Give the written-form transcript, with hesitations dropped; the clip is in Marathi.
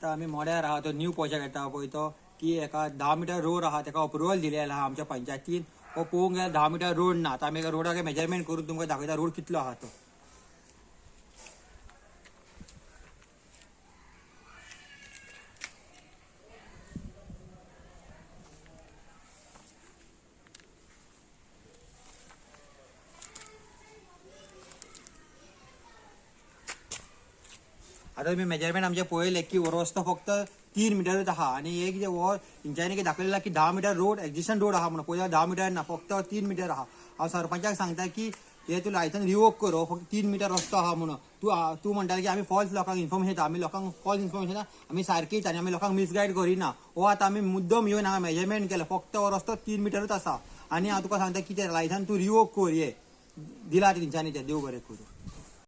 आता आम्ही मोड्यार आहात न्यू प्रोजेक्ट येता पळय तो की एका 10 मीटर रोड आहा ताका अप्रुवल दिलेला आहा आमच्या पंचायतीन. हो पळोवंक गेल्यार 10 मीटर रोड ना. आता आम्ही रोडाक मेजरमेंट करून तुमकां दाखयता रोड कितलो आहा तो. आता तुम्ही मेजरमेंट आमचे पळयले की हो रस्तो फक्त 3 मीटरच आहा आणि एक जे वो तेंच्यांनी दाखयलेला की 10 मीटर रोड एक्झिस्टंट रोड आहा म्हणून पळय 10 मीटर ना फक्त 3 मीटर आहा. हांव सरपंचाक सांगता की हे तू लायसन रिवोक कर हो फक्त 3 मीटर रस्तो आहा म्हणून. तू म्हणटा की आम्ही फॉल्स लोकांक इन्फॉर्मेशन दिता. आम्ही लोकांक फॉल्स इन्फॉर्मेशन आम्ही सारखीच आणि आम्ही लोकांक मिसगायड करिना. हो आता आम्ही मुद्दम येऊन हांगा मेजरमेंट केलं फक्त हो रस्तो 3 मीटरच आसा आणि हांव तुका सांगता की ते लायसन तू रिवोक कर. हे दिला तेंच्यांनी ते देव बरें करूं.